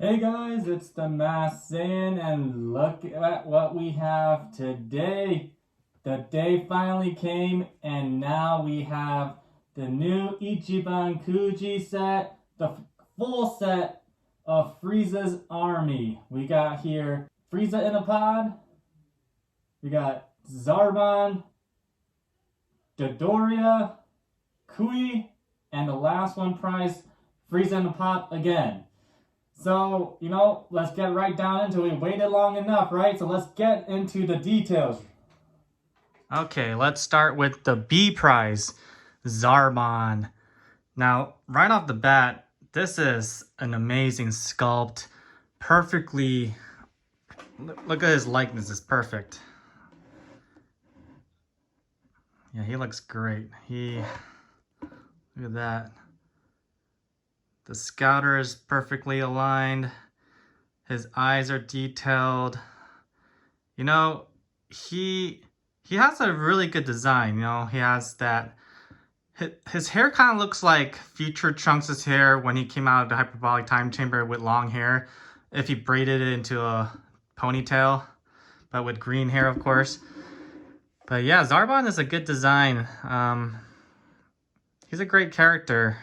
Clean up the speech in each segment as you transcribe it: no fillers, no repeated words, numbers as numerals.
Hey guys, it's the Masked Saiyan, and look at what we have today. The day finally came, and now we have the new Ichiban Kuji set, the full set of Frieza's army. We got here Frieza in a pod, we got Zarbon, Dodoria, Kui, and the Last One Prize Frieza in a pod again. So, let's get right down into it. We waited long enough, right? So let's get into the details. Okay, let's start with the B prize, Zarbon. Now, right off the bat, this is an amazing sculpt. Perfectly, look at his likeness, it's perfect. Yeah, he looks great. Look at that. The scouter is perfectly aligned. His eyes are detailed. He has a really good design. He has that. His hair kind of looks like future Trunks' hair when he came out of the hyperbolic time chamber with long hair. If he braided it into a ponytail, but with green hair, of course. But yeah, Zarbon is a good design. He's a great character.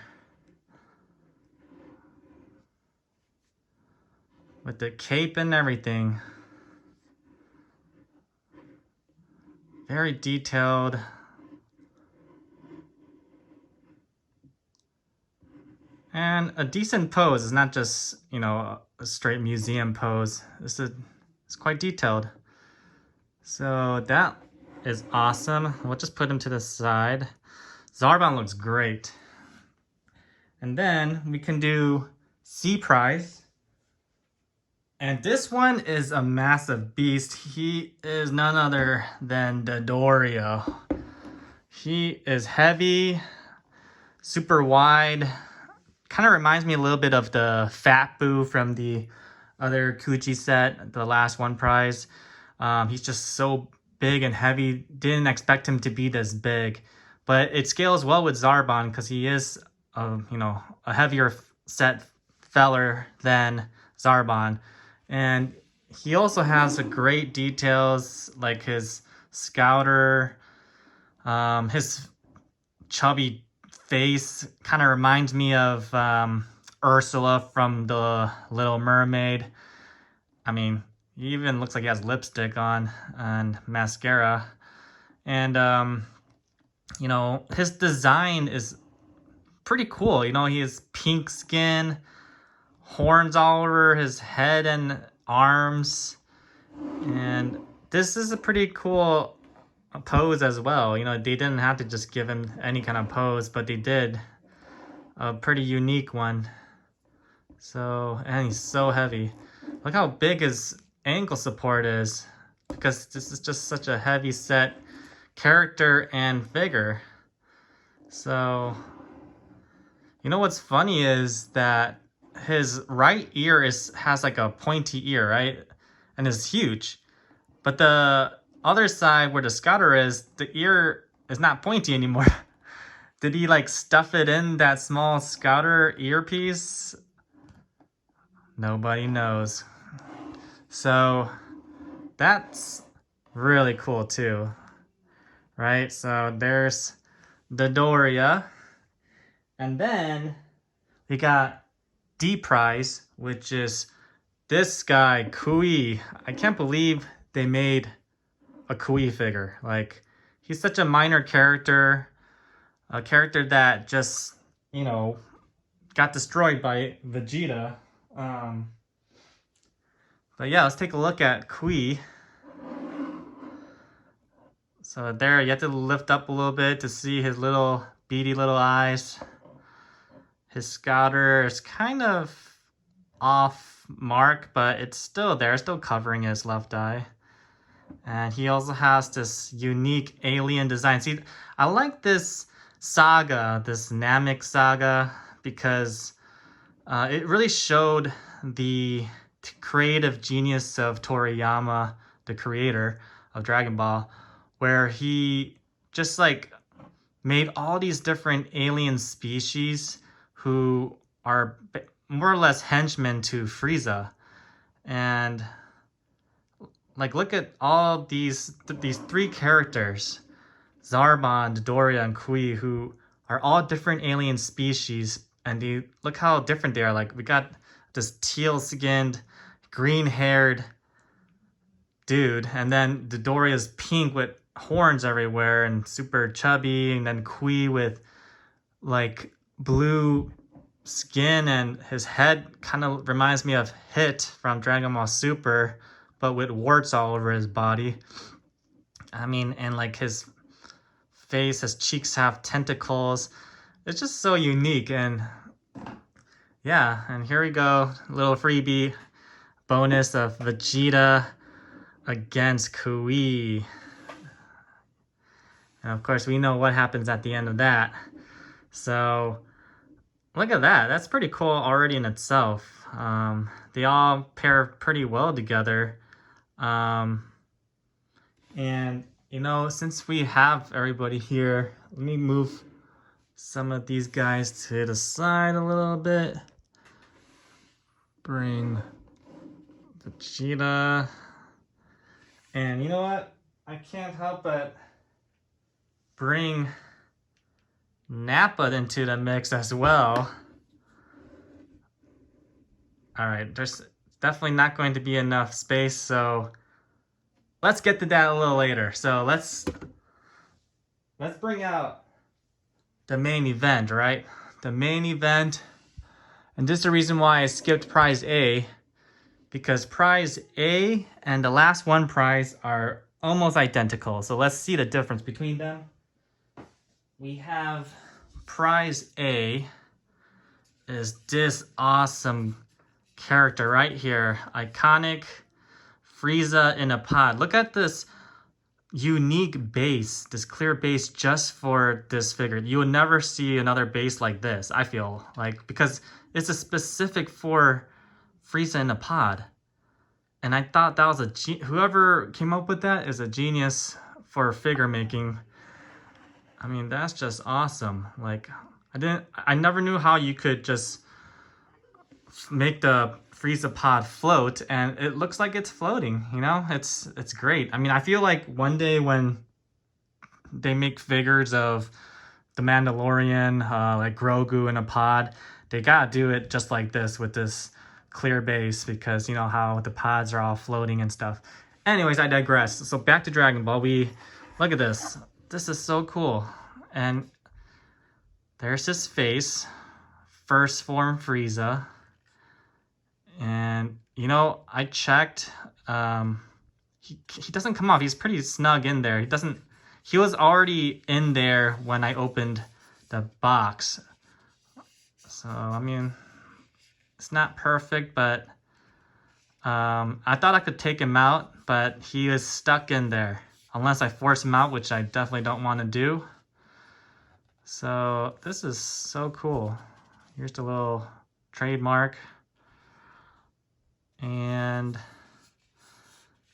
With the cape and everything. Very detailed. And a decent pose. It's not just, a straight museum pose. It's quite detailed. So that is awesome. We'll just put him to the side. Zarbon looks great. And then we can do C prize. And this one is a massive beast. He is none other than Dodoria. He is heavy, super wide. Kind of reminds me a little bit of the Fat Boo from the other Kuji set, the Last One Prize. He's just so big and heavy. Didn't expect him to be this big. But it scales well with Zarbon because he is, a heavier set feller than Zarbon. And he also has a great details like his scouter, his chubby face kind of reminds me of Ursula from The Little Mermaid. I mean, he even looks like he has lipstick on and mascara. And, his design is pretty cool. He has pink skin, horns all over his head and arms, and this is a pretty cool pose as well. They didn't have to just give him any kind of pose, but they did a pretty unique one. And he's so heavy. Look how big his ankle support is, because this is just such a heavy set character and figure. So what's funny is that his right ear has like a pointy ear, right? And is huge. But the other side where the scouter is, the ear is not pointy anymore. Did he like stuff it in that small scouter earpiece? Nobody knows. So that's really cool too, right? So there's Dodoria. And then we got D prize, which is this guy, Kui. I can't believe they made a Kui figure. Like, he's such a minor character, a character that just, got destroyed by Vegeta. But yeah, let's take a look at Kui. So there, you have to lift up a little bit to see his little beady little eyes. His scouter is kind of off mark, but it's still there, still covering his left eye. And he also has this unique alien design. See, I like this saga, this Namek saga, because it really showed the creative genius of Toriyama, the creator of Dragon Ball, where he just like made all these different alien species who are more or less henchmen to Frieza. And like, look at all these three characters, Zarbon, Dodoria, and Kui, who are all different alien species, and look how different they are. Like, we got this teal-skinned, green-haired dude, and then Dodoria's pink with horns everywhere and super chubby, and then Kui with like blue skin, and his head kind of reminds me of Hit from Dragon Ball Super, but with warts all over his body. I mean, and like his face, his cheeks have tentacles. It's just so unique. And yeah, and here we go, little freebie bonus of Vegeta against Kui. And of course we know what happens at the end of that. So look at that, that's pretty cool already in itself. They all pair pretty well together. And you know, since we have everybody here, let me move some of these guys to the side a little bit. Bring Vegeta. And you know what? I can't help but bring Nappa into the mix as well. Alright, there's definitely not going to be enough space, so let's get to that a little later. So let's bring out the main event, right? The main event. And this is the reason why I skipped Prize A, because Prize A and the Last One Prize are almost identical. So let's see the difference between them. We have Prize A is this awesome character right here. Iconic Frieza in a pod. Look at this unique base, this clear base just for this figure. You would never see another base like this, I feel like, because it's a specific for Frieza in a pod. And I thought that was whoever came up with that is a genius for figure making. I mean, that's just awesome. Like, I never knew how you could just make the Frieza pod float, and it looks like it's floating, you know? It's great. I mean, I feel like one day when they make figures of the Mandalorian, like Grogu in a pod, they gotta do it just like this with this clear base, because you know how the pods are all floating and stuff. Anyways, I digress. So back to Dragon Ball. Look at this. This is so cool. And there's his face, first form Frieza. And you know, I checked. He doesn't come off. He's pretty snug in there. He was already in there when I opened the box. So I mean, it's not perfect, but I thought I could take him out, but he is stuck in there unless I force him out, which I definitely don't want to do. So this is so cool. Here's the little trademark. And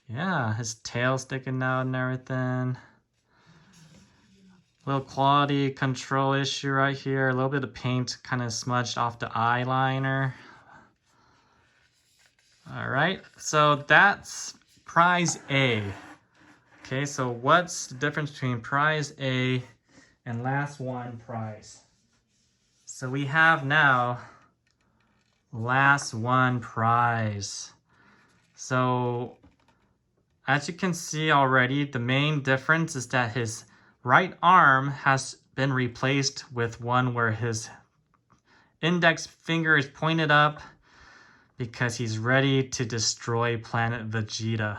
yeah, his tail sticking out and everything. Little quality control issue right here. A little bit of paint kind of smudged off the eyeliner. All right, so that's Prize A. Okay, so what's the difference between Prize A and Last One Prize? So we have now Last One Prize. So as you can see already, the main difference is that his right arm has been replaced with one where his index finger is pointed up because he's ready to destroy planet Vegeta.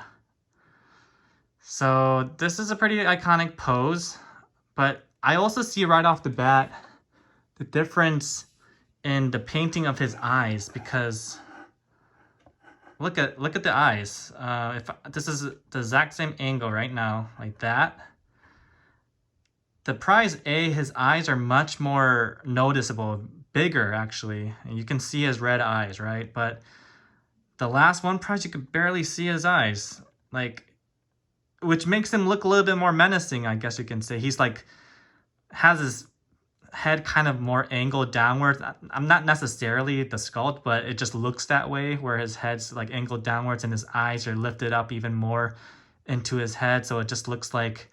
So this is a pretty iconic pose, but I also see right off the bat the difference in the painting of his eyes, because look at the eyes. If this is the exact same angle right now, like that. The Prize A, his eyes are much more noticeable, bigger actually. And you can see his red eyes, right? But the Last One Prize, you could barely see his eyes, like, which makes him look a little bit more menacing, I guess you can say. He's like, has his head kind of more angled downwards. I'm not necessarily the sculpt, but it just looks that way, where his head's like angled downwards and his eyes are lifted up even more into his head. So it just looks like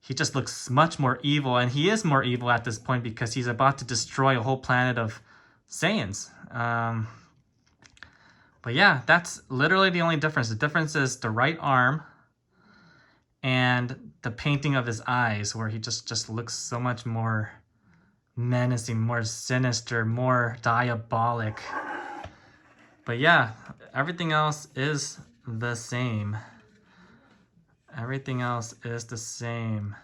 he just looks much more evil, and he is more evil at this point because he's about to destroy a whole planet of Saiyans. But yeah, that's literally the only difference. The difference is the right arm and the painting of his eyes, where he just looks so much more menacing, more sinister, more diabolic. But yeah, everything else is the same. Everything else is the same.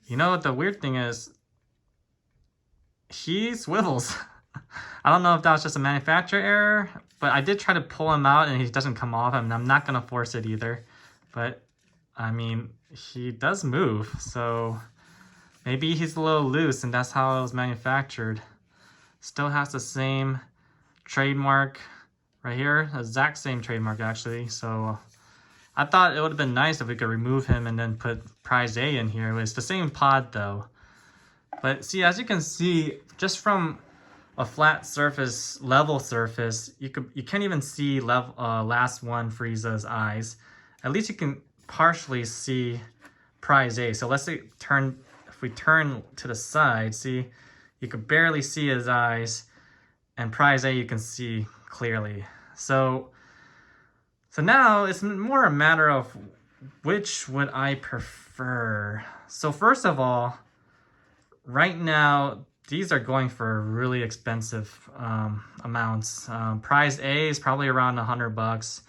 You know what the weird thing is? He swivels. I don't know if that was just a manufacturer error, but I did try to pull him out and he doesn't come off, and I'm not gonna force it either. But I mean, he does move, so maybe he's a little loose and that's how it was manufactured. Still has the same trademark right here, exact same trademark actually. So I thought it would have been nice if we could remove him and then put Prize A in here. It's the same pod though. But see, as you can see, just from a flat surface, level surface, you can't even see Last One Frieza's eyes. At least you can partially see Prize A. So let's say if we turn to the side, see, you could barely see his eyes, and Prize A you can see clearly. So now it's more a matter of which would I prefer. So first of all, right now, these are going for really expensive amounts. Prize A is probably around $100.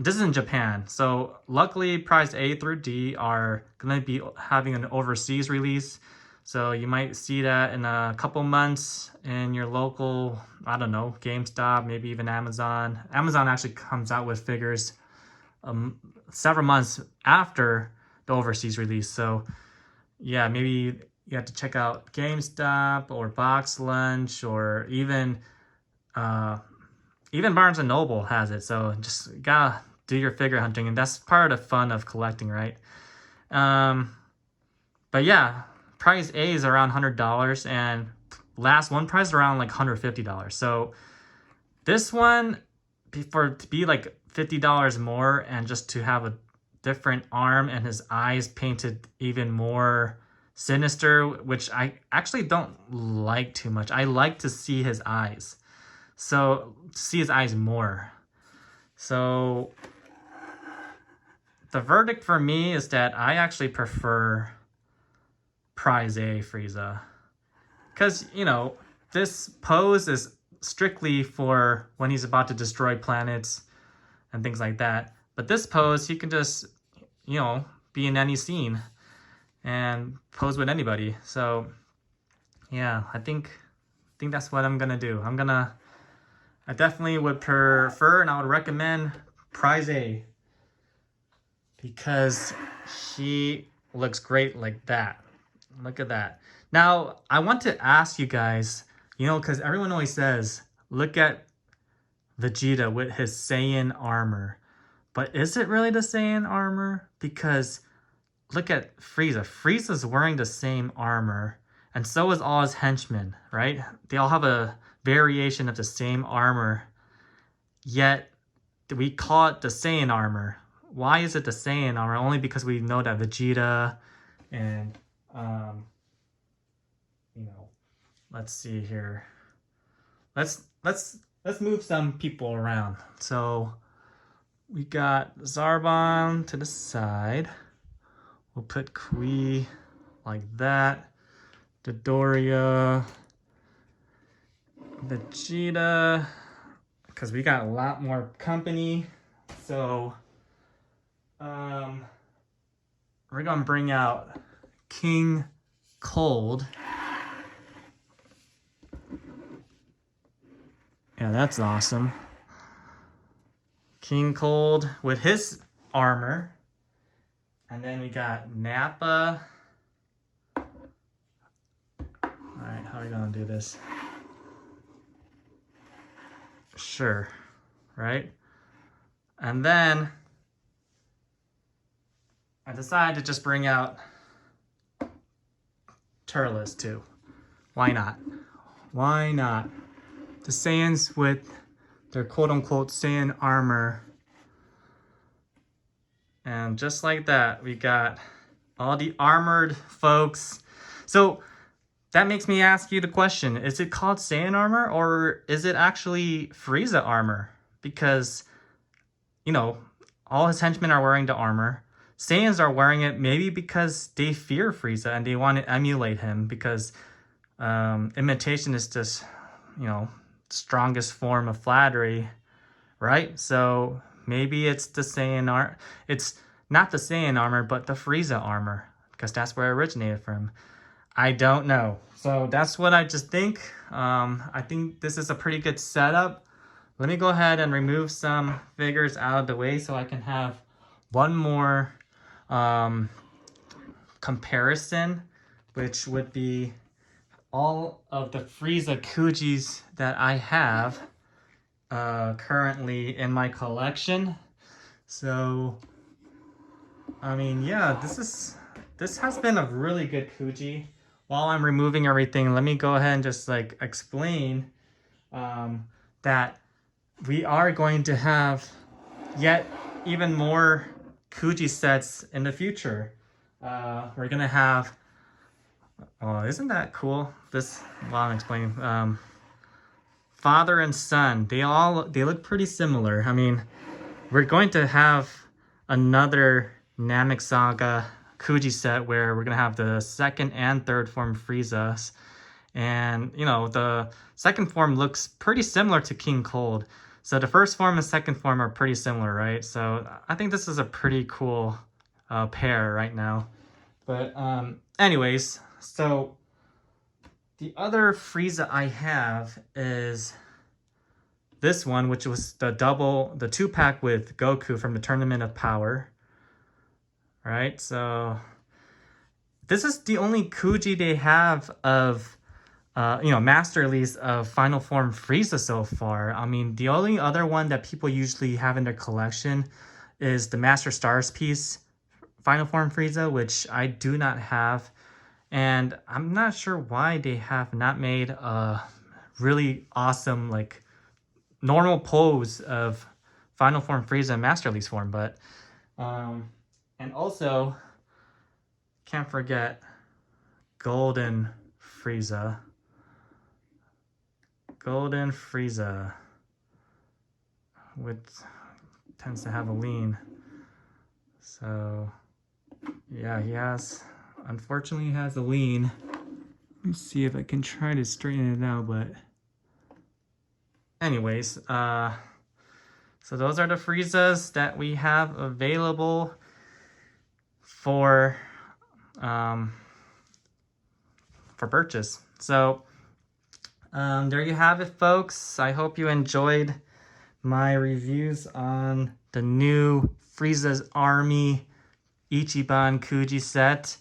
This is in Japan. So luckily, Prize A through D are going to be having an overseas release. So you might see that in a couple months in your local, I don't know, GameStop, maybe even Amazon. Amazon actually comes out with figures several months after the overseas release. So yeah, maybe you have to check out GameStop or Box Lunch, or even Barnes & Noble has it. So just gotta do your figure hunting, and that's part of the fun of collecting, right? But yeah, Prize A is around $100, and Last One Prize is around like $150. So this one, to be like $50 more, and just to have a different arm and his eyes painted even more sinister, which I actually don't like too much. I like to see his eyes. So see his eyes more. So the verdict for me is that I actually prefer Prize A Frieza. Because, you know, this pose is strictly for when he's about to destroy planets and things like that. But this pose, he can just, you know, be in any scene and pose with anybody. So yeah, I think that's what I'm gonna do. I definitely would prefer, and I would recommend Prize A, because he looks great like that. Look at that. Now, I want to ask you guys, you know, because everyone always says, look at Vegeta with his Saiyan armor. But is it really the Saiyan armor? Because look at Frieza. Frieza's wearing the same armor, and so is all his henchmen, right? They all have a variation of the same armor, yet we call it the Saiyan armor. Why is it the Saiyan armor? Only because we know that Vegeta and you know, let's see here. Let's move some people around. So we got Zarbon to the side. We'll put Kui like that. Dodoria, Vegeta, because we got a lot more company. So we're gonna bring out King Cold. Yeah, that's awesome. King Cold with his armor. And then we got Nappa. Alright, how are we gonna do this? Sure, right? And then I decided to just bring out Turles too. Why not? Why not? The Saiyans with their quote-unquote Saiyan armor. And just like that, we got all the armored folks. So that makes me ask you the question, is it called Saiyan armor or is it actually Frieza armor? Because, you know, all his henchmen are wearing the armor. Saiyans are wearing it maybe because they fear Frieza and they want to emulate him because imitation is just, you know, strongest form of flattery, right? So maybe it's the Saiyan armor. It's not the Saiyan armor, but the Frieza armor because that's where it originated from. I don't know. So that's what I just think. I think this is a pretty good setup. Let me go ahead and remove some figures out of the way so I can have one more comparison, which would be all of the Frieza Kujis that I have currently in my collection. So, I mean, yeah, this has been a really good Kuji. While I'm removing everything, let me go ahead and just like explain that we are going to have yet even more Kuji sets in the future. We're gonna have, oh, isn't that cool? This, while I'm explaining, father and son, they look pretty similar. I mean, we're going to have another Namek Saga Kuji set where we're gonna have the second and third form Friezas, and you know the second form looks pretty similar to King Cold. So the first form and second form are pretty similar, right? So I think this is a pretty cool pair right now. But anyways, so the other Frieza I have is this one, which was the 2-pack with Goku from the Tournament of Power. Right, so this is the only Kuji they have of, you know, master release of Final Form Frieza so far. I mean, the only other one that people usually have in their collection is the Master Stars piece, Final Form Frieza, which I do not have. And I'm not sure why they have not made a really awesome, like, normal pose of Final Form Frieza in Master Release form, but... and also, can't forget Golden Frieza. Golden Frieza, which tends to have a lean. So, yeah, unfortunately he has a lean. Let me see if I can try to straighten it out, but... Anyways, so those are the Friezas that we have available for purchase. So there you have it, folks. I hope you enjoyed my reviews on the new Frieza's Army Ichiban Kuji set.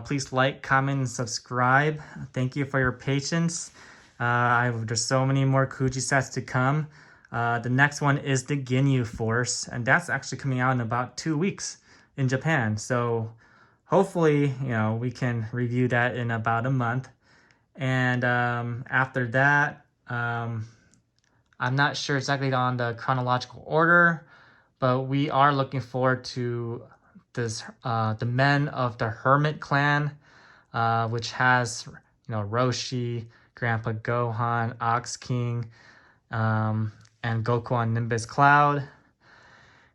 Please like, comment, and subscribe. Thank you for your patience. There's so many more Kuji sets to come. The next one is the Ginyu Force, and that's actually coming out in about 2 weeks in Japan. So hopefully, you know, we can review that in about a month. And after that, I'm not sure exactly on the chronological order, but we are looking forward to this the Men of the Hermit Clan, which has, you know, Roshi, Grandpa Gohan, Ox King, and Goku on Nimbus Cloud.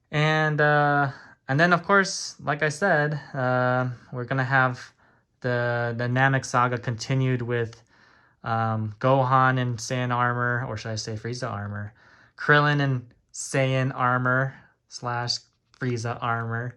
And then, of course, like I said, we're going to have the Namek Saga continued with Gohan in Saiyan armor, or should I say Frieza armor, Krillin in Saiyan armor / Frieza armor,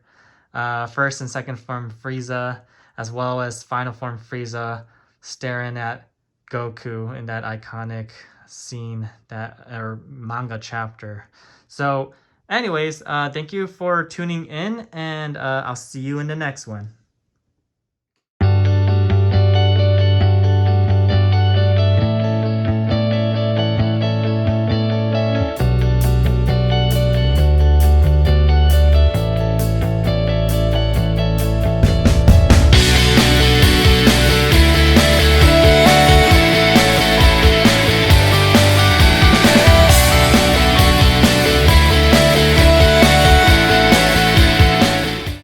first and second form Frieza, as well as final form Frieza staring at Goku in that iconic scene, or manga chapter. So anyways, thank you for tuning in, and I'll see you in the next one.